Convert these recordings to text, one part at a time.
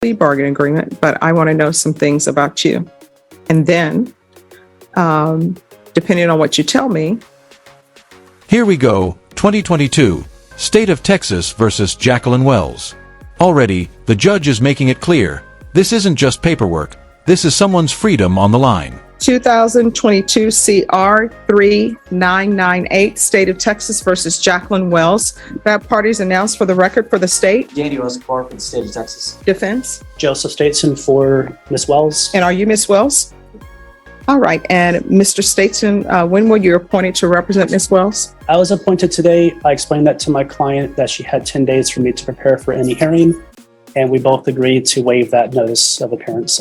plea bargain agreement, but I want to know some things about you. And then, depending on what you tell me. Here we go, 2022, State of Texas versus Jacqueline Wells. Already, the judge is making it clear, this isn't just paperwork, this is someone's freedom on the line. 2022 CR 3998, State of Texas versus Jacqueline Wells. That party's announced for the record for the state. Daniel Escobar for the state of Texas. Defense. Joseph Stateston for Ms. Wells. And are you Ms. Wells? All right. And Mr. Stateston, when were you appointed to represent Ms. Wells? I was appointed today. I explained that to my client that she had 10 days for me to prepare for any hearing. And we both agreed to waive that notice of appearance.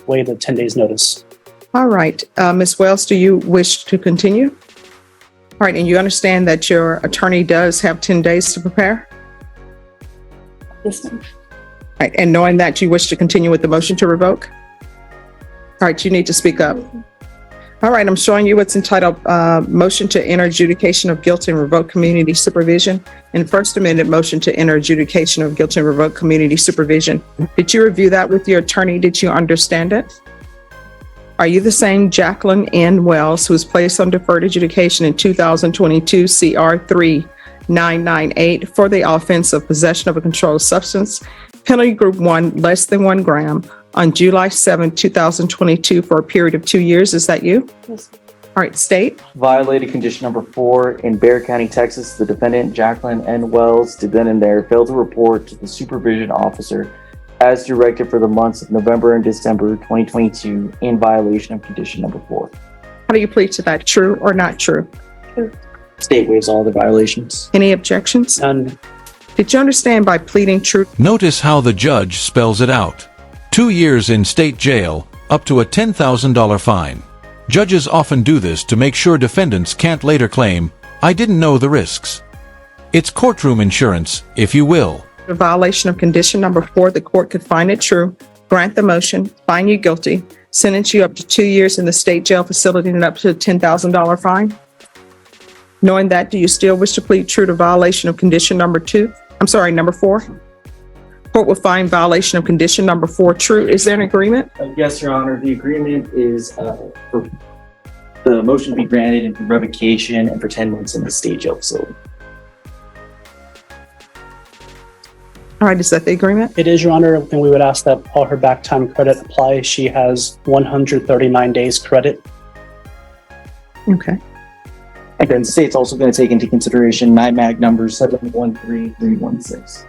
Waive the 10 days notice. All right. Ms. Wells, do you wish to continue? All right. And you understand that your attorney does have 10 days to prepare? Yes, ma'am. All right. And knowing that, you wish to continue with the motion to revoke? All right. You need to speak up. All right. I'm showing you what's entitled Motion to Enter Adjudication of Guilt and Revoke Community Supervision and First Amendment Motion to Enter Adjudication of Guilt and Revoke Community Supervision. Did you review that with your attorney? Did you understand it? Are you the same Jacqueline N. Wells who was placed on deferred adjudication in 2022 CR 3998 for the offense of possession of a controlled substance, penalty group 1, less than 1 gram, on July 7, 2022 for a period of 2 years? Is that you? Yes. All right, state. Violated condition number 4 in Bexar County, Texas. The defendant, Jacqueline N. Wells, then and there, failed to report to the supervision officer as directed for the months of November and December 2022 in violation of condition number 4. How do you plead to that? True or not true? True. State waives all the violations. Any objections? None. Did you understand by pleading true? Notice how the judge spells it out. 2 years in state jail, up to a $10,000 fine. Judges often do this to make sure defendants can't later claim, I didn't know the risks. It's courtroom insurance, if you will. A violation of condition number 4, the court could find it true, grant the motion, find you guilty, sentence you up to 2 years in the state jail facility and up to a $10,000 fine. Knowing that, do you still wish to plead true to violation of condition number 4? Court will find violation of condition number 4 true. Is there an agreement? Yes, Your Honor. The agreement is for the motion to be granted and for revocation and for 10 months in the state jail facility. All right, is that the agreement? It is, Your Honor, and we would ask that all her back time credit apply. She has 139 days credit. Okay. And then the state's also going to take into consideration NIMAG number 713316.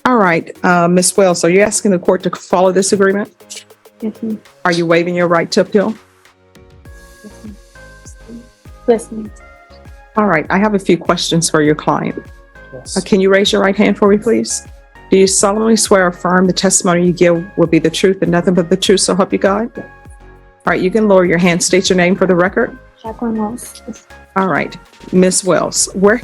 All right, Ms. Wells, are you asking the court to follow this agreement? Yes, ma'am. Are you waiving your right to appeal? Yes, ma'am. Yes, ma'am. All right, I have a few questions for your client. Yes. Can you raise your right hand for me, please? Do you solemnly swear or affirm the testimony you give will be the truth and nothing but the truth, so help you God? All right, you can lower your hand, state your name for the record. Jacqueline Wells. All right, Ms. Wells, where?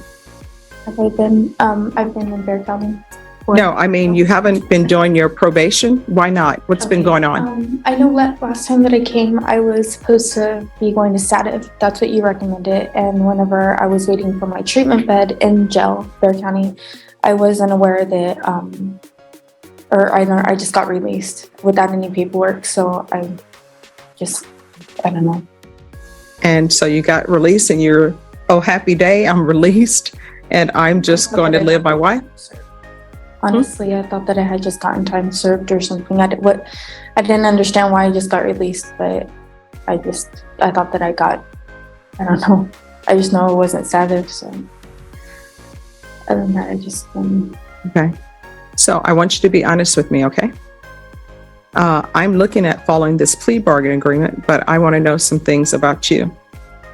Have I been? I've been in Bexar County. No, I mean, you haven't been doing your probation. Why not? What's been going on? I know last time that I came, I was supposed to be going to stative. That's what you recommended. And whenever I was waiting for my treatment bed in jail, Bexar County, I wasn't aware that, I just got released without any paperwork. So I don't know. And so you got released and you're, oh, happy day, I'm released and I'm just going to live my life. Honestly, I thought that I had just gotten time served or something. I didn't understand why I just got released, but I thought that I don't know. I just know it wasn't stative, so other than that, I just Okay. So I want you to be honest with me, okay? I'm looking at following this plea bargain agreement, but I want to know some things about you.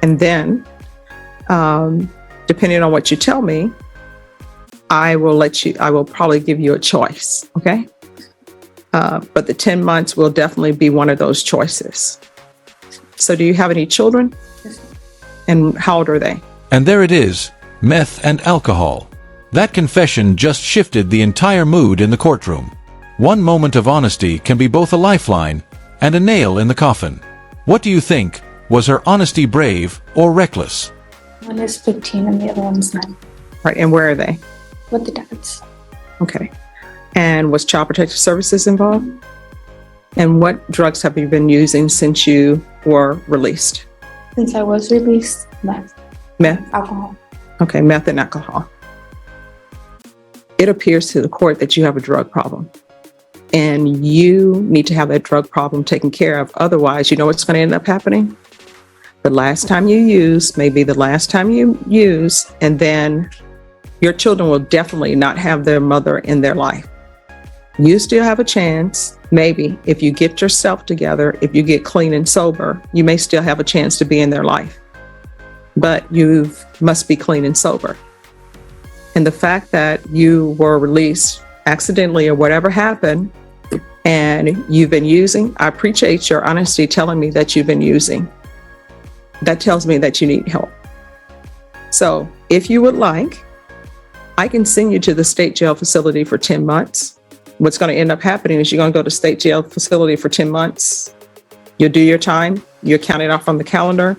And then, depending on what you tell me, I will probably give you a choice, okay? But the 10 months will definitely be one of those choices. So do you have any children? Yes. And how old are they? And there it is, meth and alcohol. That confession just shifted the entire mood in the courtroom. One moment of honesty can be both a lifeline and a nail in the coffin. What do you think? Was her honesty brave or reckless? One is 15 and the other one's 9. Right, and where are they? with the dads. Okay. And was Child Protective Services involved? And what drugs have you been using since you were released? Since I was released, meth, Meth? alcohol. Okay, meth and alcohol. It appears to the court that you have a drug problem. And you need to have that drug problem taken care of. Otherwise, you know what's going to end up happening? The last time you use may be the last time you use, and then your children will definitely not have their mother in their life. You still have a chance, maybe, if you get yourself together, if you get clean and sober, you may still have a chance to be in their life. But you must be clean and sober. And the fact that you were released accidentally or whatever happened, and you've been using, I appreciate your honesty telling me that you've been using. That tells me that you need help. So if you would like, I can send you to the state jail facility for 10 months. What's going to end up happening is you're going to go to state jail facility for 10 months. You'll do your time. You're counted off on the calendar,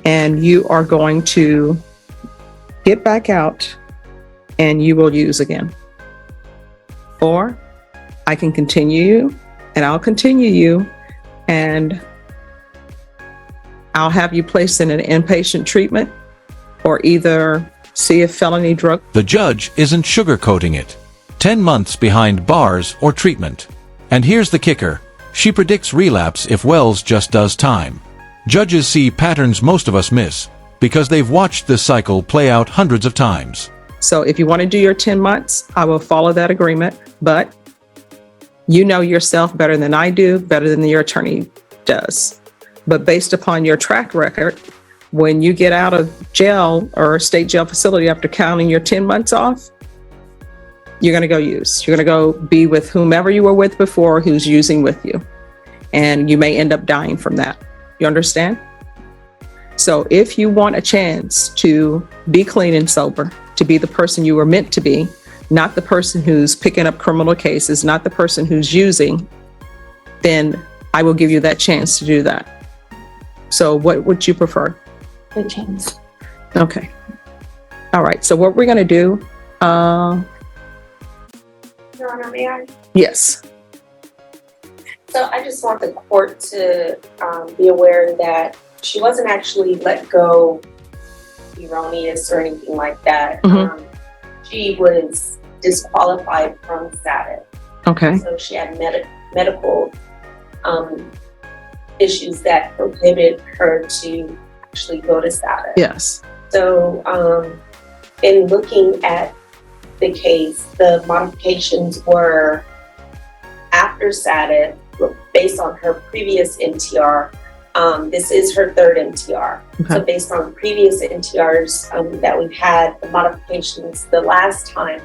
and you are going to get back out and you will use again. Or I can continue you, and I'll continue you, and I'll have you placed in an inpatient treatment or either see a felony drug. The judge isn't sugarcoating it. 10 months behind bars or treatment. And here's the kicker. She predicts relapse if Wells just does time. Judges see patterns most of us miss because they've watched this cycle play out hundreds of times. So if you want to do your 10 months, I will follow that agreement, but you know yourself better than I do, better than your attorney does. But based upon your track record, when you get out of jail or state jail facility after counting your 10 months off, you're going to go use. You're going to go be with whomever you were with before who's using with you. And you may end up dying from that. You understand? So if you want a chance to be clean and sober, to be the person you were meant to be, not the person who's picking up criminal cases, not the person who's using, then I will give you that chance to do that. So what would you prefer? The chance. Okay. All right. So what we're going to do, Your Honor, may I? yes. So I just want the court to be aware that she wasn't actually let go erroneous or anything like that. Mhm. She was disqualified from status. Okay. So she had medical issues that prohibited her to actually go to status. Yes. So in looking at the case, the modifications were after status based on her previous NTR. This is her third NTR. Okay. So based on previous NTRs that we've had, the modifications the last time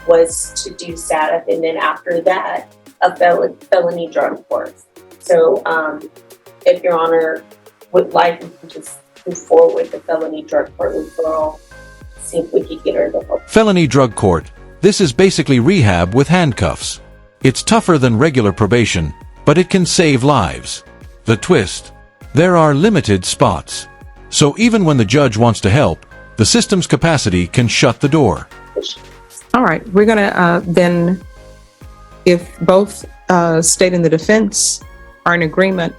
was to do status, and then after that, a felony drug court. So if Your Honor would like, we can just move forward with the felony drug court referral, see if we could get her the help. Felony drug court. This is basically rehab with handcuffs. It's tougher than regular probation, but it can save lives. The twist: there are limited spots. So even when the judge wants to help, the system's capacity can shut the door. All right. We're going to then, if both state and the defense are in agreement,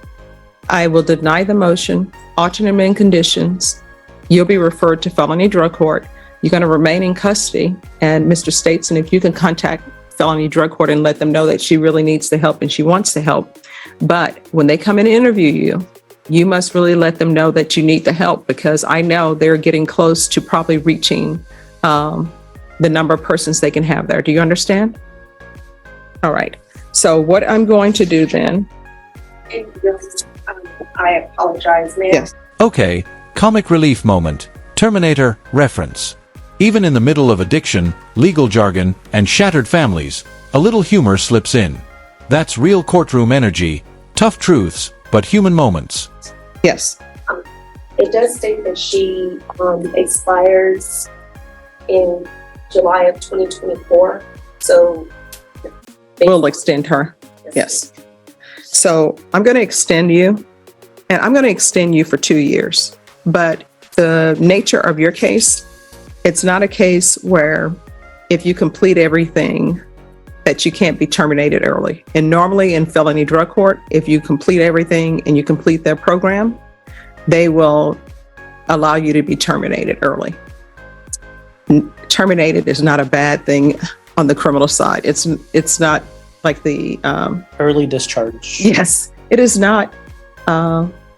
I will deny the motion, alternate amend conditions. You'll be referred to felony drug court. You're going to remain in custody. And Mr. Stateson, if you can contact felony drug court and let them know that she really needs the help and she wants the help. But when they come in and interview you, you must really let them know that you need the help, because I know they're getting close to probably reaching the number of persons they can have there. Do you understand? All right. So what I'm going to do then. And I apologize, ma'am. Yes. Okay, comic relief moment. Terminator reference. Even in the middle of addiction, legal jargon, and shattered families, a little humor slips in. That's real courtroom energy. Tough truths, but human moments. Yes. It does state that she expires in July of 2024. So We'll extend her. Yes. So I'm going to extend you, and I'm going to extend you for 2 years. But the nature of your case It's not a case where if you complete everything that you can't be terminated early. And normally in felony drug court, if you complete everything and you complete their program, they will allow you to be terminated early. Terminated is not a bad thing on the criminal side. It's not like the Early discharge. yes, it is not.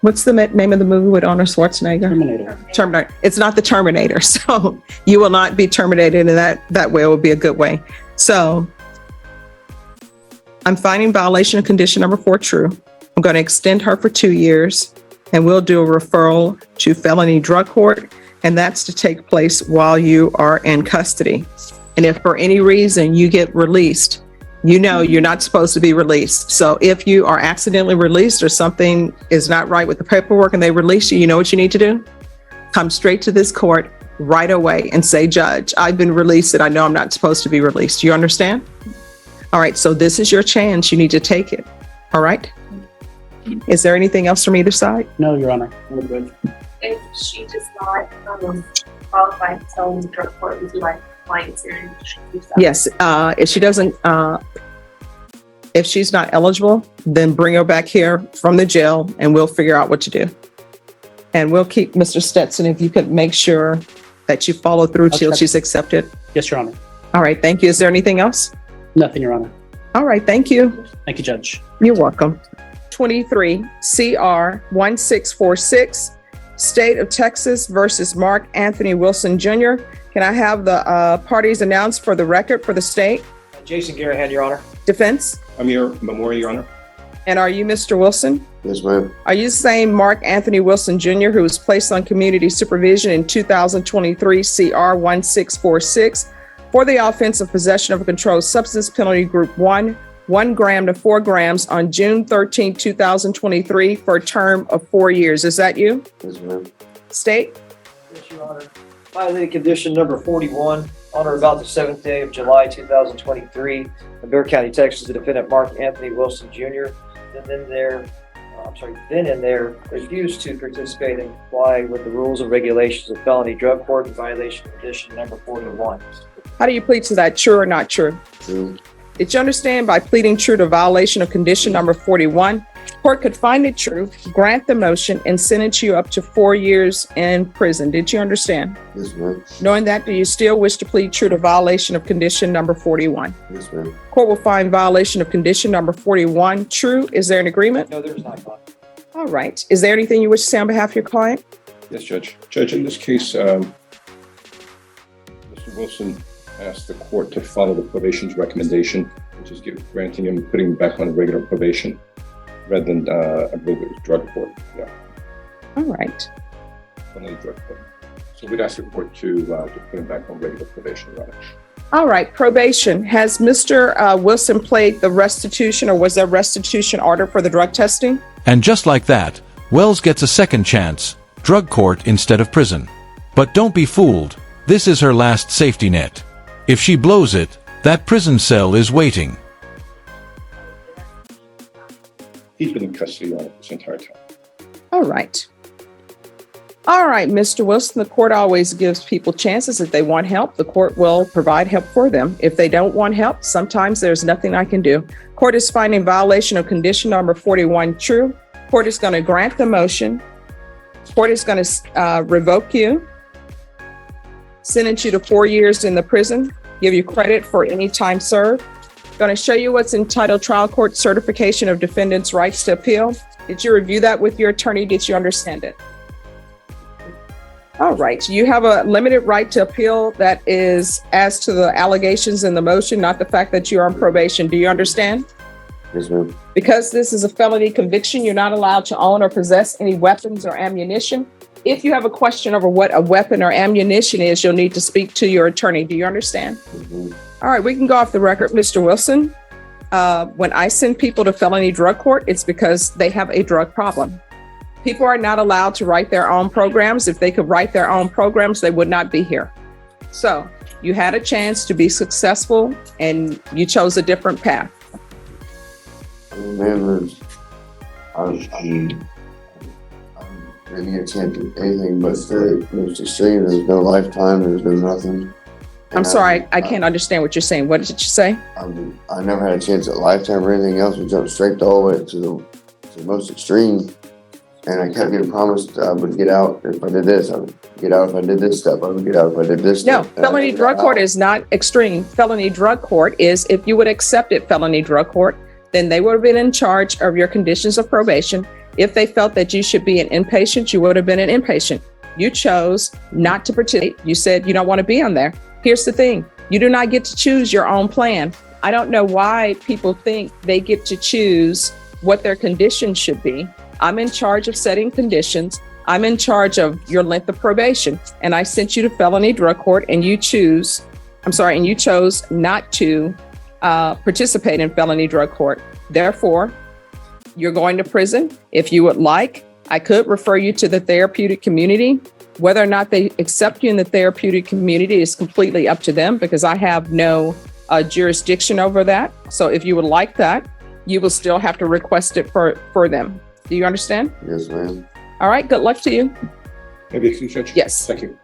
What's the name of the movie with Arnold Schwarzenegger? Terminator. Terminator. It's not the Terminator. So you will not be terminated in that way. It would be a good way. So I'm finding violation of condition number 4 true. I'm going to extend her for 2 years, and we'll do a referral to felony drug court, and that's to take place while you are in custody. And if for any reason you get released, you know you're not supposed to be released. So if you are accidentally released or something is not right with the paperwork and they release you, you know what you need to do? Come straight to this court right away and say, Judge, I've been released and I know I'm not supposed to be released. You understand? All right, so this is your chance. You need to take it. All right? Is there anything else from either side? No, Your Honor. We're good. If she does not qualify to tell the drug court, would you like clients here? Yes, if she doesn't, if she's not eligible, then bring her back here from the jail and we'll figure out what to do. And we'll keep Mr. Stetson, if you could make sure that you follow through till Okay. she's accepted. Yes, Your Honor. All right, thank you. Is there anything else? Nothing, Your Honor. All right, thank you. Thank you, Judge. You're welcome. 23 CR 1646, State of Texas versus Mark Anthony Wilson Jr. Can I have the parties announced for the record for the state? Jason Garahan, Your Honor. Defense? I'm your memorial, Your Honor. And are you Mr. Wilson? Yes, ma'am. Are you the same Mark Anthony Wilson Jr. who was placed on community supervision in 2023 CR 1646 for the offense of possession of a controlled substance, penalty group 1, 1 gram to 4 grams on June 13, 2023 for a term of 4 years? Is that you? Yes, ma'am. State? Yes, Your Honor. Violated condition number 41 on or about the 7th day of July 2023 in Bexar County, Texas, the defendant Mark Anthony Wilson Jr. Then and there refused to participate and comply with the rules and regulations of felony drug court in violation of condition number 41. How do you plead to that? True or not true? True. Did you understand by pleading true to violation of condition number 41, court could find it true, grant the motion, and sentence you up to 4 years in prison? Did you understand? Yes, ma'am. Knowing that, do you still wish to plead true to violation of condition number 41? Yes, ma'am. Court will find violation of condition number 41 true. Is there an agreement? No, there's not, Your Honor. All right. Is there anything you wish to say on behalf of your client? Yes, Judge. Judge, in this case, Mr. Wilson asked the court to follow the probation's recommendation, which is granting him, putting him back on regular probation rather than, I believe it was drug court. Yeah, All right. only drug court. So we'd ask the court to put him back on regular probation, Your Honor. All right. Probation. Has Mr. Wilson paid the restitution, or was there restitution order for the drug testing? And just like that, Wells gets a second chance, drug court instead of prison. But don't be fooled, this is her last safety net. If she blows it, that prison cell is waiting. He's been in custody on it this entire time. All right. All right, Mr. Wilson, the court always gives people chances. If they want help, the court will provide help for them. If they don't want help, sometimes there's nothing I can do. Court is finding violation of condition number 41 true. Court is going to grant the motion. Court is going to revoke you, sentence you to 4 years in the prison, give you credit for any time served. Going to show you what's entitled Trial Court Certification of Defendant's Rights to Appeal. Did you review that with your attorney? Did you understand it? All right. You have a limited right to appeal that is as to the allegations in the motion, not the fact that you're on probation. Do you understand? Yes, ma'am. Because this is a felony conviction, you're not allowed to own or possess any weapons or ammunition. If you have a question over what a weapon or ammunition is, you'll need to speak to your attorney. Do you understand? Mhm. All right, we can go off the record, Mr. Wilson. When I send people to felony drug court, it's because they have a drug problem. People are not allowed to write their own programs. If they could write their own programs, they would not be here. So you had a chance to be successful and you chose a different path. Ma'am, didn't get a chance to do anything but the most extreme. There's no lifetime, there's no nothing. I'm And sorry, I can't understand what you're saying. What did you say? I never had a chance at lifetime or anything else. We jumped straight all the way to the most extreme. And I kept getting promised I would get out if I did this. I would get out if I did this step. I would get out if I did this No, step. And I felony never drug got court out. is not extreme. Felony drug court is, if you would accept it, felony drug court, then they would have been in charge of your conditions of probation. If they felt that you should be an inpatient, you would have been an inpatient. You chose not to participate. You said you don't want to be on there. Here's the thing. You do not get to choose your own plan. I don't know why people think they get to choose what their conditions should be. I'm in charge of setting conditions. I'm in charge of your length of probation. And I sent you to felony drug court and you chose not to participate in felony drug court. Therefore, you're going to prison. If you would like, I could refer you to the therapeutic community. Whether or not they accept you in the therapeutic community is completely up to them because I have no jurisdiction over that. So if you would like that, you will still have to request it for them. Do you understand? Yes, ma'am. All right, good luck to you. Maybe, Judge? Yes. Thank you.